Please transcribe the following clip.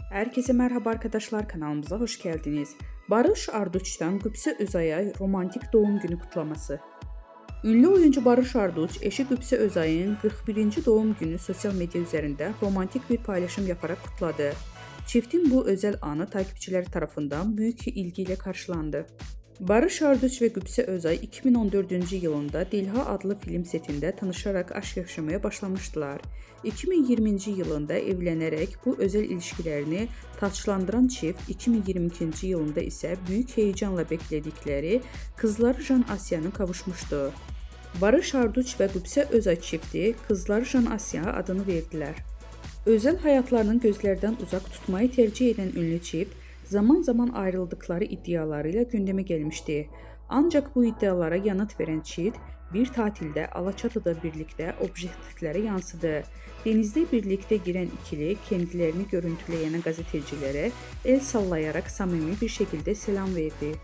Herkese merhaba arkadaşlar, kanalımıza hoş geldiniz. Barış Arduç'tan Qübsə Özay'a romantik doğum günü kutlaması. Ünlü oyuncu Barış Arduç, eşi Qübsə Özay'ın 41. doğum günü sosyal medya üzerinde romantik bir paylaşım yaparak kutladı. Çiftin bu özel anı takipçileri tarafından büyük ilgiyle karşılandı. Barış Arduç ve Qübsə Özay 2014-cü yılında Dilha adlı film setində tanışarak aşk yaşamaya başlamışdılar. 2020-ci yılında evlənərək bu özel ilişkilərini taçlandıran çift 2022-ci yılında isə büyük heyecanla beklədikləri kızları Jan Asya'nın kavuşmuşdu. Barış Arduç və Qübsə Özay çifti kızları Jan Asya adını verdilər. Özel hayatlarının gözlerden uzak tutmayı tercih eden ünlü çift, zaman zaman ayrıldıkları iddialarıyla gündeme gelmişti. Ancak bu iddialara yanıt veren çift, bir tatilde Alaçatı'da birlikte objektiflere yansıdı. Denizde birlikte giren ikili kendilerini görüntüleyen gazetecilere el sallayarak samimi bir şekilde selam verdi.